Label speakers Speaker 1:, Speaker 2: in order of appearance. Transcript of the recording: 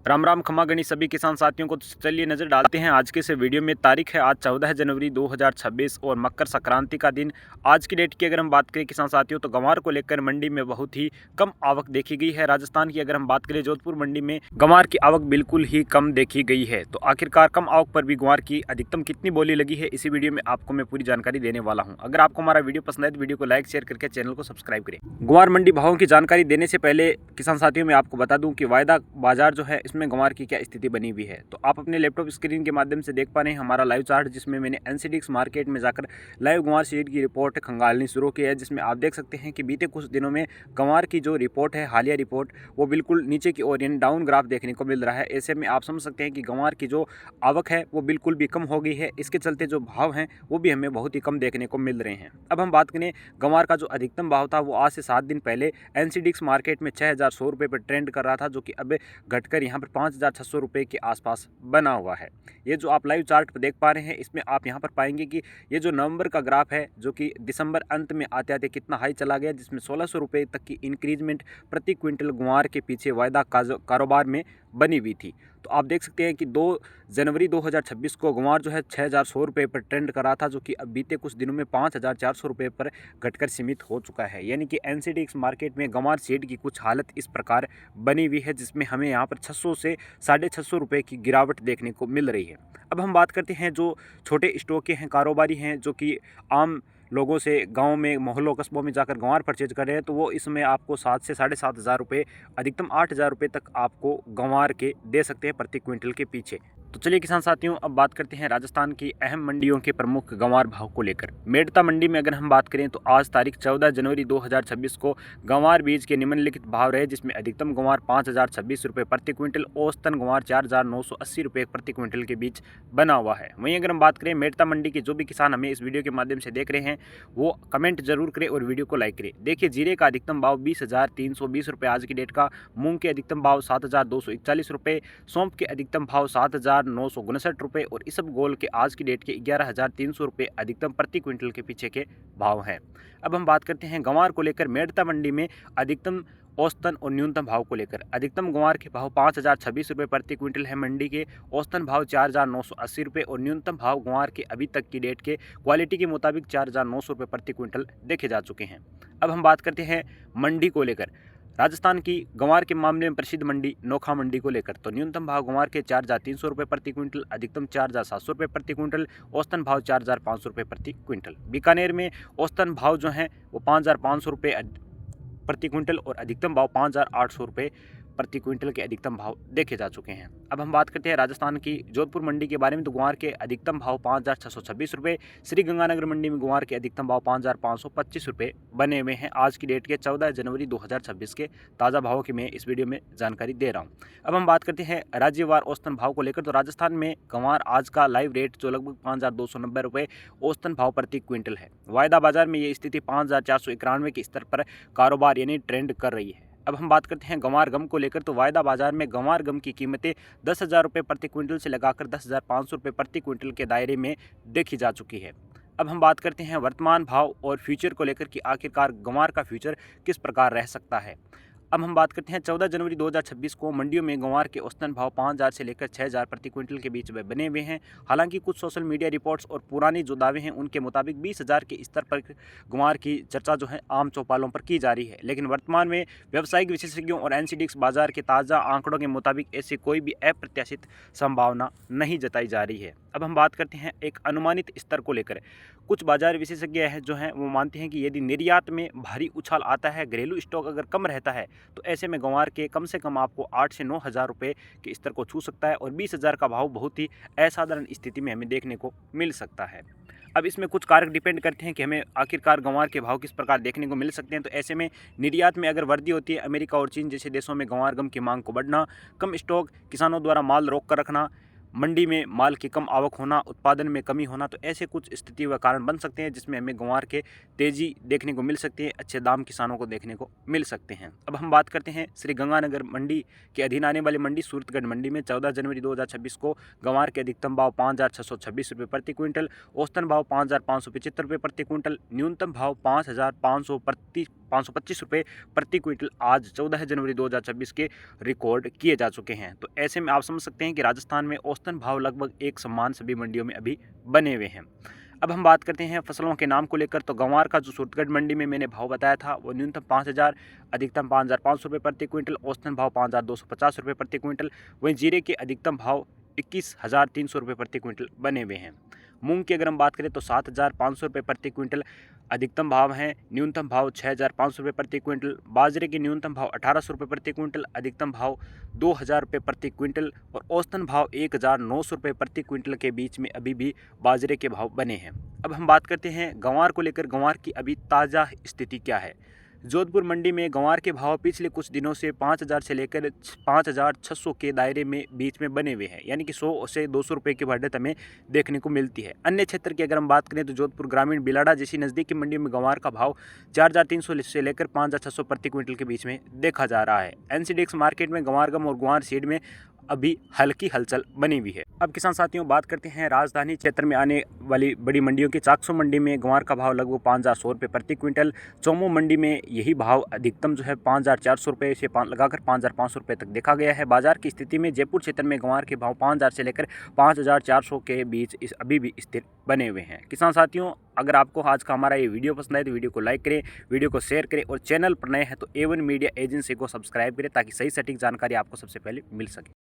Speaker 1: राम राम खमा गणी सभी किसान साथियों को। तो चलिए नज़र डालते हैं आज के इस वीडियो में। तारीख है आज 14 जनवरी 2026 और मकर संक्रांति का दिन। आज की डेट की अगर हम बात करें किसान साथियों, तो गंवार को लेकर मंडी में बहुत ही कम आवक देखी गई है। राजस्थान की अगर हम बात करें, जोधपुर मंडी में गंवार की आवक बिल्कुल ही कम देखी गई है। तो आखिरकार कम आवक पर भी गंवार की अधिकतम कितनी बोली लगी है, इसी वीडियो में आपको मैं पूरी जानकारी देने वाला हूँ। अगर आपको हमारा वीडियो पसंद है तो वीडियो को लाइक शेयर करके चैनल को सब्सक्राइब करें। गंवार मंडी भावों की जानकारी देने से पहले किसान साथियों मैं आपको बता दूं कि वायदा बाजार जो है इसमें गंवार की क्या स्थिति बनी हुई है। तो आप अपने लैपटॉप स्क्रीन के माध्यम से देख पा रहे हैं हमारा लाइव चार्ट, जिसमें मैंने एनसीडीएक्स मार्केट में जाकर लाइव गंवार सीड की रिपोर्ट खंगालनी शुरू की है, जिसमें आप देख सकते हैं कि बीते कुछ दिनों में गंवार की जो रिपोर्ट है, हालिया रिपोर्ट, वो बिल्कुल नीचे की ओर यानी डाउन ग्राफ देखने को मिल रहा है। ऐसे में आप समझ सकते हैं कि गंवार की जो आवक है वो बिल्कुल भी कम हो गई है। इसके चलते जो भाव हैं वो भी हमें बहुत ही कम देखने को मिल रहे हैं। अब हम बात करें गंवार का जो अधिकतम भाव था वो आज से 7 दिन पहले एनसीडीएक्स मार्केट में 6100 रुपये पर ट्रेंड कर रहा था, जो कि अब घटकर यहाँ पर 5600 रुपये के आसपास बना हुआ है। ये जो आप लाइव चार्ट पर देख पा रहे हैं, इसमें आप यहाँ पर पाएंगे कि ये जो नवंबर का ग्राफ है, जो कि दिसंबर अंत में आते आते कितना हाई चला गया, जिसमें 1600 रुपये तक की इंक्रीजमेंट प्रति क्विंटल गंवार के पीछे वायदा कारोबार में बनी हुई थी। तो आप देख सकते हैं कि 2 जनवरी 2026 को गंवार जो है 6100 रुपये पर ट्रेंड कर रहा था, जो कि अब बीते कुछ दिनों में 5400 रुपये पर घटकर सीमित हो चुका है। यानी कि एनसीडीएक्स मार्केट में गंवार सीड की कुछ हालत इस प्रकार बनी हुई है, जिसमें हमें यहाँ पर 600 से 650 रुपये की गिरावट देखने को मिल रही है। अब हम बात करते हैं जो छोटे स्टॉक के हैं, कारोबारी हैं, जो कि आम लोगों से गांव में मोहल्लों कस्बों में जाकर गंवार परचेज कर रहे हैं, तो वो इसमें आपको 7 से 7500 रुपये, अधिकतम 8000 रुपये तक आपको गंवार के दे सकते हैं प्रति क्विंटल के पीछे। तो चलिए किसान साथियों, अब बात करते हैं राजस्थान की अहम मंडियों के प्रमुख गंवार भाव को लेकर। मेड़ता मंडी में अगर हम बात करें तो आज तारीख 14 जनवरी 2026 को गंवार बीज के निम्नलिखित भाव रहे, जिसमें अधिकतम गंवार 5026 रुपये प्रति क्विंटल, औसतन गंवार 4980 रुपये प्रति क्विंटल के बीच बना हुआ है। वहीं अगर हम बात करें मेड़ता मंडी के जो भी किसान हमें इस वीडियो के माध्यम से देख रहे हैं, वो कमेंट जरूर करें और वीडियो को लाइक करें। देखिए, जीरे का अधिकतम भाव 20,320 रुपये आज की डेट का, मूंग के अधिकतम भाव 7,241 रुपये, सौंफ के अधिकतम भाव 7,959 रुपये और इसबगोल के आज की डेट के 11,300 रुपये अधिकतम प्रति क्विंटल के पीछे के भाव हैं। अब हम बात करते हैं गंवार को लेकर मेड़ता मंडी में अधिकतम, औसतन और न्यूनतम भाव को लेकर। अधिकतम गंवार के भाव 5026 रुपये प्रति क्विंटल है मंडी के, औसतन भाव 4980 रुपये और न्यूनतम भाव गंवार के अभी तक की डेट के क्वालिटी के मुताबिक 4900 रुपये प्रति क्विंटल देखे जा चुके हैं। अब हम बात करते हैं मंडी को लेकर, राजस्थान की गंवार के मामले में प्रसिद्ध मंडी नोखा मंडी को लेकर। तो न्यूनतम भाव गंवार के 4300 रुपये प्रति क्विंटल, अधिकतम 4700 रुपये प्रति क्विंटल, औसतन भाव 4500 रुपये प्रति क्विंटल। बीकानेर में औसतन भाव जो हैं वो 5500 रुपये प्रति क्विंटल और अधिकतम भाव 5800 रुपये प्रति क्विंटल के अधिकतम भाव देखे जा चुके हैं। अब हम बात करते हैं राजस्थान की जोधपुर मंडी के बारे में। तो गंवार के अधिकतम भाव 5626 रुपये, श्री गंगानगर मंडी में गंवार के अधिकतम भाव 5525 रुपये बने हुए हैं आज की डेट के 14 जनवरी 2026 के ताज़ा भावों की मैं इस वीडियो में जानकारी दे रहा हूँ। अब हम बात करते हैं राज्यवार औसतन भाव को लेकर। तो राजस्थान में गंवार आज का लाइव रेट जो लगभग 5290 रुपये औसतन भाव प्रति क्विंटल है। वायदा बाजार में ये स्थिति 5491 के स्तर पर कारोबार यानी ट्रेंड कर रही है। अब हम बात करते हैं गंवार गम को लेकर। तो वायदा बाजार में गंवार गम की कीमतें 10,000 रुपये प्रति क्विंटल से लगाकर 10,500 रुपये प्रति क्विंटल के दायरे में देखी जा चुकी है। अब हम बात करते हैं वर्तमान भाव और फ्यूचर को लेकर कि आखिरकार गंवार का फ्यूचर किस प्रकार रह सकता है। अब हम बात करते हैं 14 जनवरी 2026 को मंडियों में गंवार के औसतन भाव 5000 से लेकर 6000 प्रति क्विंटल के बीच में बने हुए हैं। हालांकि कुछ सोशल मीडिया रिपोर्ट्स और पुरानी जो दावे हैं उनके मुताबिक 20,000 के स्तर पर गंवार की चर्चा जो है आम चौपालों पर की जा रही है, लेकिन वर्तमान में व्यावसायिक विशेषज्ञों और एनसीडीएक्स बाजार के ताज़ा आंकड़ों के मुताबिक ऐसी कोई भी अप्रत्याशित संभावना नहीं जताई जा रही है। अब हम बात करते हैं एक अनुमानित स्तर को लेकर। कुछ बाजार विशेषज्ञ हैं जो हैं वो मानते हैं कि यदि निर्यात में भारी उछाल आता है, घरेलू स्टॉक अगर कम रहता है, तो ऐसे में गंवार के कम से कम आपको 8 से 9 हज़ार रुपये के स्तर को छू सकता है और 20,000 का भाव बहुत ही असाधारण स्थिति में हमें देखने को मिल सकता है। अब इसमें कुछ कारक डिपेंड करते हैं कि हमें आखिरकार गंवार के भाव किस प्रकार देखने को मिल सकते हैं। तो ऐसे में निर्यात में अगर वृद्धि होती है, अमेरिका और चीन जैसे देशों में गंवार गम की मांग को बढ़ना, कम स्टॉक, किसानों द्वारा माल रोक कर रखना, मंडी में माल की कम आवक होना, उत्पादन में कमी होना, तो ऐसे कुछ स्थिति व कारण बन सकते हैं जिसमें हमें ग्वार के तेज़ी देखने को मिल सकती है, अच्छे दाम किसानों को देखने को मिल सकते हैं। अब हम बात करते हैं श्री गंगानगर मंडी के अधीन आने वाली मंडी सूरतगढ़ मंडी में 14 जनवरी 2026 को गंवार के अधिकतम भाव 5,626 रुपये प्रति क्विंटल, औसतन भाव 5,575 रुपये प्रति क्विंटल, न्यूनतम भाव 5,525 रुपये प्रति क्विंटल आज 14 जनवरी 2026 के रिकॉर्ड किए जा चुके हैं। तो ऐसे में आप समझ सकते हैं कि राजस्थान में औसतन भाव लगभग एक समान सभी मंडियों में अभी बने हुए हैं। अब हम बात करते हैं फसलों के नाम को लेकर, तो गंवार का जो सूरतगढ़ मंडी में मैंने भाव बताया था वो न्यूनतम 5,000, अधिकतम 5,500 रुपये प्रति क्विंटल, औसतन भाव 5,250 रुपये प्रति क्विंटल। वहीं जीरे के अधिकतम भाव 21,300 रुपये प्रति क्विंटल बने हुए हैं। मूंग की अगर हम बात करें तो 7,500 रुपये प्रति क्विंटल अधिकतम भाव है, न्यूनतम भाव 6,500 रुपये प्रति क्विंटल। बाजरे के न्यूनतम भाव 1,800 रुपये प्रति क्विंटल, अधिकतम भाव 2,000 रुपये प्रति क्विंटल और औसतन भाव 1,900 रुपये प्रति क्विंटल के बीच में अभी भी बाजरे के भाव बने हैं। अब हम बात करते हैं गंवार को लेकर, गंवार की अभी ताज़ा स्थिति क्या है। जोधपुर मंडी में गंवार के भाव पिछले कुछ दिनों से 5,000 से लेकर 5,600 के दायरे में बीच में बने हुए हैं, यानी कि 100 से 200 रुपये की बढ़त हमें देखने को मिलती है। अन्य क्षेत्र की अगर हम बात करें तो जोधपुर ग्रामीण, बिलाड़ा जैसी नज़दीकी मंडियों में गंवार का भाव 4,300 से लेकर 5,600 प्रति क्विंटल के बीच में देखा जा रहा है। NCDX मार्केट में गंवार गम और ग्वार सीड में अभी हल्की हलचल बनी हुई है। अब किसान साथियों बात करते हैं राजधानी क्षेत्र में आने वाली बड़ी मंडियों की। चाकसू मंडी में गंवार का भाव लगभग 5,100 रुपये प्रति क्विंटल, चौमू मंडी में यही भाव अधिकतम जो है 5,400 रुपये से लगाकर 5,500 रुपये तक देखा गया है। बाजार की स्थिति में जयपुर क्षेत्र में गंवार के भाव 5,000 से लेकर 5,400 के बीच अभी भी स्थिर बने हुए हैं। किसान साथियों अगर आपको आज का हमारा ये वीडियो पसंद आए तो वीडियो को लाइक करें, वीडियो को शेयर करें और चैनल पर नए हैं तो A1 मीडिया एजेंसी को सब्सक्राइब करें ताकि सही सटीक जानकारी आपको सबसे पहले मिल सके।